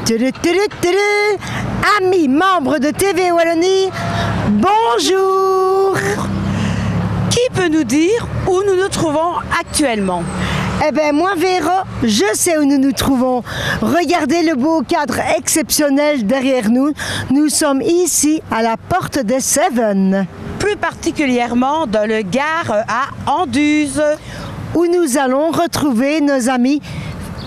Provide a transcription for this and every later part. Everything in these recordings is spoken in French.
Tulu, tulu, tulu. Amis membres de TV Wallonie, bonjour. Qui peut nous dire où nous nous trouvons actuellement? Eh bien moi Véro, je sais où nous nous trouvons. Regardez le beau cadre exceptionnel derrière nous. Nous sommes ici à la porte des Seven. Plus particulièrement dans le Gare à Anduze, où nous allons retrouver nos amis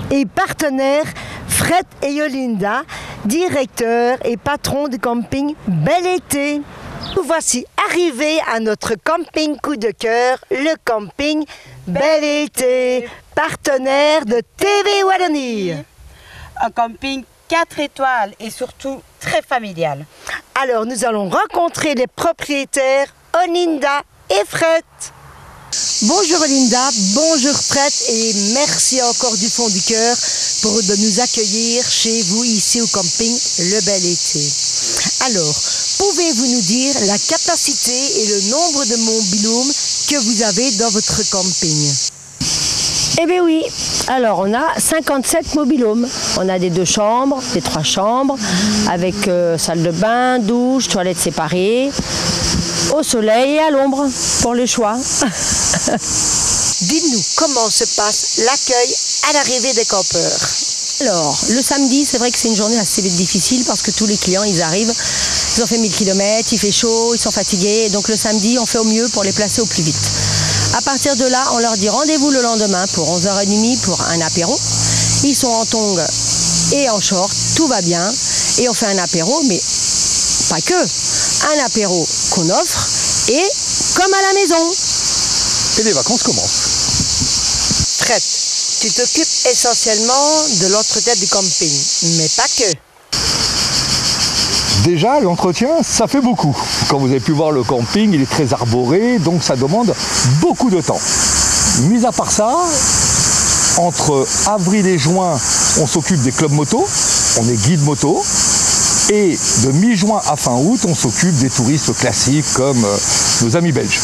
et partenaires Fred et Yolinda, directeurs et patrons du camping Bel Été. Nous voici arrivés à notre camping coup de cœur, le camping Bel Été, partenaire de TV Wallonie. un camping 4 étoiles et surtout très familial. Alors nous allons rencontrer les propriétaires Olinda et Fred. Bonjour Olinda, bonjour Fred et merci encore du fond du cœur de nous accueillir chez vous ici au camping Le Bel Été. Alors, pouvez-vous nous dire la capacité et le nombre de mobil-homes que vous avez dans votre camping? Eh bien oui, alors on a 57 mobil-homes. On a des 2 chambres, des 3 chambres, avec salle de bain, douche, toilettes séparées, au soleil et à l'ombre, pour le choix. Dites-nous comment se passe l'accueil à l'arrivée des campeurs. Alors, le samedi, c'est vrai que c'est une journée assez difficile parce que tous les clients, ils arrivent, ils ont fait 1000 km, il fait chaud, ils sont fatigués. Donc le samedi, on fait au mieux pour les placer au plus vite. À partir de là, on leur dit rendez-vous le lendemain pour 11h30 pour un apéro. Ils sont en tongs et en short, tout va bien. Et on fait un apéro, mais pas que. Un apéro qu'on offre et comme à la maison. Et les vacances commencent. Fred, tu t'occupes essentiellement de l'entretien du camping, mais pas que. Déjà, l'entretien, ça fait beaucoup. Comme vous avez pu voir, le camping, il est très arboré, donc ça demande beaucoup de temps. Mis à part ça, entre avril et juin, on s'occupe des clubs moto, on est guide moto. Et de mi-juin à fin août, on s'occupe des touristes classiques comme nos amis belges.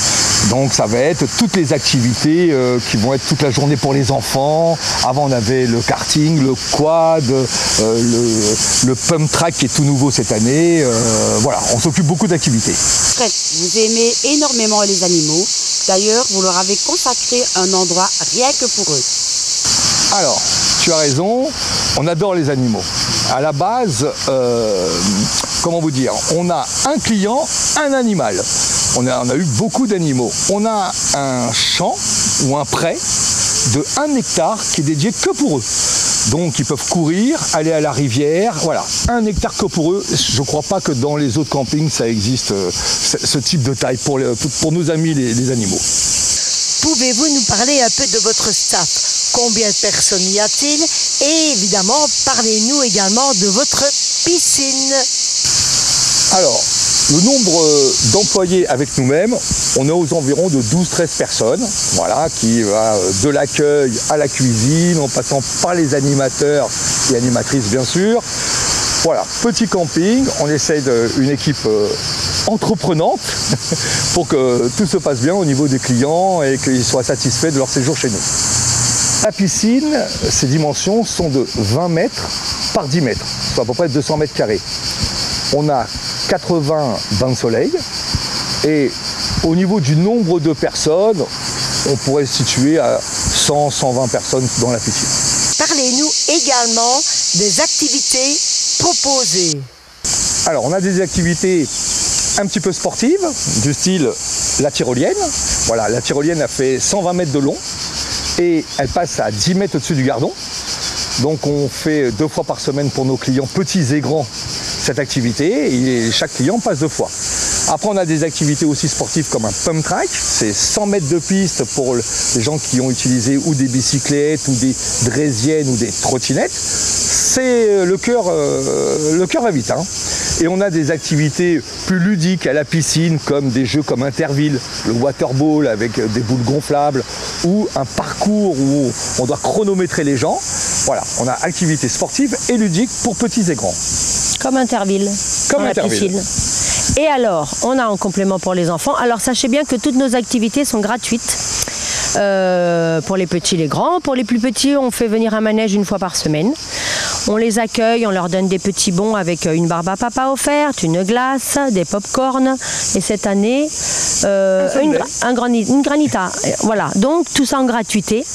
Donc ça va être toutes les activités qui vont être toute la journée pour les enfants. Avant on avait le karting, le quad, le pump track qui est tout nouveau cette année. Voilà, on s'occupe beaucoup d'activités. Fred, vous aimez énormément les animaux. D'ailleurs, vous leur avez consacré un endroit rien que pour eux. Alors, tu as raison, on adore les animaux. À la base, comment vous dire, on a un client, un animal. On a eu beaucoup d'animaux. On a un champ ou un pré de 1 hectare qui est dédié que pour eux. Donc ils peuvent courir, aller à la rivière, voilà, 1 hectare que pour eux. Je ne crois pas que dans les autres campings ça existe ce type de taille pour nos amis les animaux. Pouvez-vous nous parler un peu de votre staff? Combien de personnes y a-t-il? Et évidemment, parlez-nous également de votre piscine. Alors, le nombre d'employés avec nous-mêmes, on est aux environs de 12-13 personnes, voilà, qui va de l'accueil à la cuisine, en passant par les animateurs et animatrices bien sûr. Voilà, petit camping, on essaie une équipe entreprenante pour que tout se passe bien au niveau des clients et qu'ils soient satisfaits de leur séjour chez nous. La piscine, ses dimensions sont de 20 mètres par 10 mètres, soit à peu près 200 mètres carrés. On a 80 bains de soleil et au niveau du nombre de personnes, on pourrait se situer à 100-120 personnes dans la piscine. Parlez-nous également des activités proposées. Alors, on a des activités un petit peu sportives, du style la tyrolienne. Voilà, la tyrolienne a fait 120 mètres de long et elle passe à 10 mètres au-dessus du gardon. Donc, on fait 2 fois par semaine pour nos clients, petits et grands, cette activité et chaque client passe 2 fois. Après, on a des activités aussi sportives comme un pump track, c'est 100 mètres de piste pour les gens qui ont utilisé ou des bicyclettes ou des draisiennes ou des trottinettes. C'est le cœur va vite. Hein. Et on a des activités plus ludiques à la piscine comme des jeux comme Interville, le waterball avec des boules gonflables ou un parcours où on doit chronométrer les gens. Voilà, on a activités sportives et ludiques pour petits et grands. Comme Interville, comme dans Interville. La piscine. Et alors, on a en complément pour les enfants. Alors sachez bien que toutes nos activités sont gratuites. Pour les petits et les grands. Pour les plus petits, on fait venir un manège 1 fois par semaine. On les accueille, on leur donne des petits bons avec une barbe à papa offerte, une glace, des pop-corn et cette année une granita. Voilà, donc tout ça en gratuité.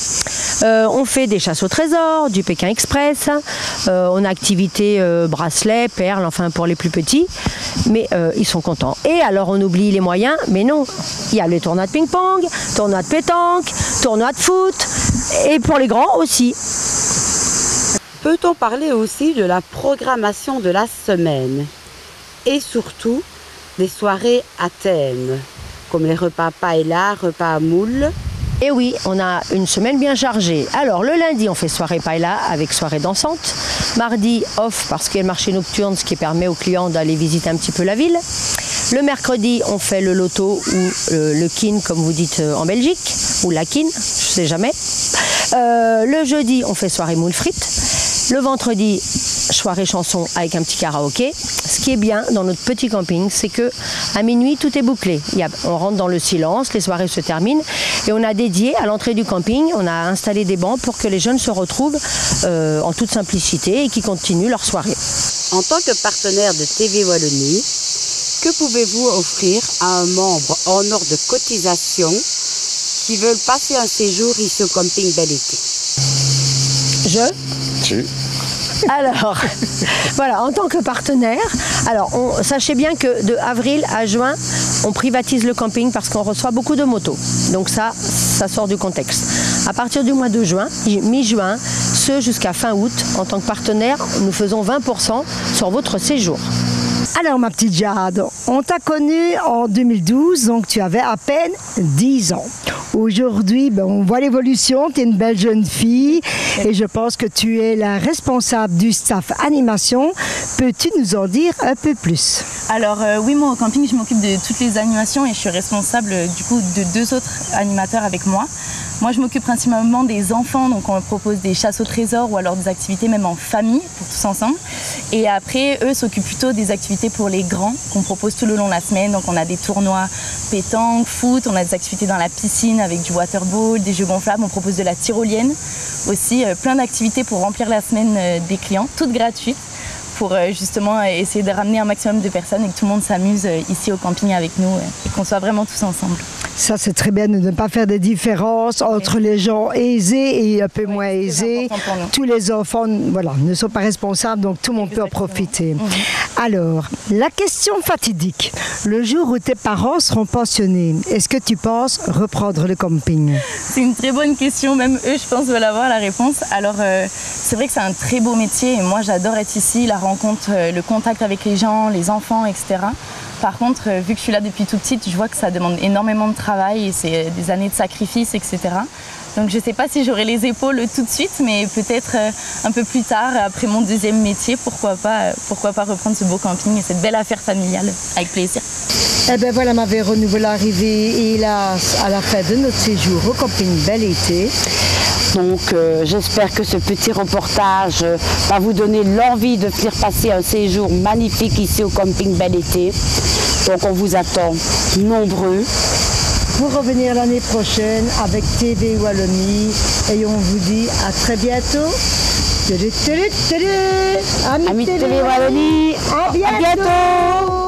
On fait des chasses au trésor, du Pékin Express, on a activité bracelets, perles, enfin pour les plus petits, mais ils sont contents. Et alors on oublie les moyens, mais non, il y a les tournois de ping-pong, tournois de pétanque, tournois de foot, et pour les grands aussi. Peut-on parler aussi de la programmation de la semaine et surtout des soirées à thème, comme les repas paella, repas à moule? Et oui, on a une semaine bien chargée. Alors le lundi, on fait soirée paella avec soirée dansante. Mardi, off parce qu'il y a le marché nocturne, ce qui permet aux clients d'aller visiter un petit peu la ville. Le mercredi, on fait le loto ou le kin, comme vous dites en Belgique, ou la kin, je ne sais jamais. Le jeudi, on fait soirée moules frites. Le vendredi, soirée chanson avec un petit karaoké. Ce qui est bien dans notre petit camping, c'est que à minuit, tout est bouclé. On rentre dans le silence, les soirées se terminent et on a dédié à l'entrée du camping, on a installé des bancs pour que les jeunes se retrouvent en toute simplicité et qu'ils continuent leur soirée. En tant que partenaire de TV Wallonie, que pouvez-vous offrir à un membre en ordre de cotisation qui veulent passer un séjour ici au camping Bel Été? Alors, voilà, en tant que partenaire, sachez bien que de avril à juin, on privatise le camping parce qu'on reçoit beaucoup de motos. Donc ça sort du contexte. À partir du mois de juin, mi-juin, jusqu'à fin août, en tant que partenaire, nous faisons 20% sur votre séjour. Alors ma petite Jade, on t'a connue en 2012, donc tu avais à peine 10 ans. Aujourd'hui, on voit l'évolution, tu es une belle jeune fille et je pense que tu es la responsable du staff animation. Peux-tu nous en dire un peu plus? Alors oui, moi au camping, je m'occupe de toutes les animations et je suis responsable du coup de 2 autres animateurs avec moi. Moi, je m'occupe principalement des enfants, donc on propose des chasses au trésor ou alors des activités même en famille, pour tous ensemble. Et après, eux s'occupent plutôt des activités pour les grands qu'on propose tout le long de la semaine. Donc on a des tournois pétanque, foot, on a des activités dans la piscine avec du waterball, des jeux gonflables, on propose de la tyrolienne aussi, plein d'activités pour remplir la semaine des clients, toutes gratuites, pour justement essayer de ramener un maximum de personnes et que tout le monde s'amuse ici au camping avec nous et qu'on soit vraiment tous ensemble. Ça, c'est très bien de ne pas faire des différences entre les gens aisés et un peu moins aisés. Tous les enfants ne sont pas responsables, donc tout le monde peut en profiter. Alors, la question fatidique. Le jour où tes parents seront pensionnés, est-ce que tu penses reprendre le camping? C'est une très bonne question, même eux, je pense, veulent avoir la réponse. Alors, c'est vrai que c'est un très beau métier et moi, j'adore être ici, la rencontre, le contact avec les gens, les enfants, etc. Par contre, vu que je suis là depuis toute petite, je vois que ça demande énormément de travail et c'est des années de sacrifice, etc. Donc je ne sais pas si j'aurai les épaules tout de suite, mais peut-être un peu plus tard, après mon deuxième métier, pourquoi pas reprendre ce beau camping et cette belle affaire familiale, avec plaisir. Eh bien voilà ma Véro, nous voilà arrivés hélas à la fin de notre séjour au camping Bel Été. Donc j'espère que ce petit reportage va vous donner l'envie de venir passer un séjour magnifique ici au camping Bel Été. Donc on vous attend nombreux. Pour revenir l'année prochaine avec TV Wallonie et on vous dit à très bientôt. Amis TV Wallonie, à bientôt.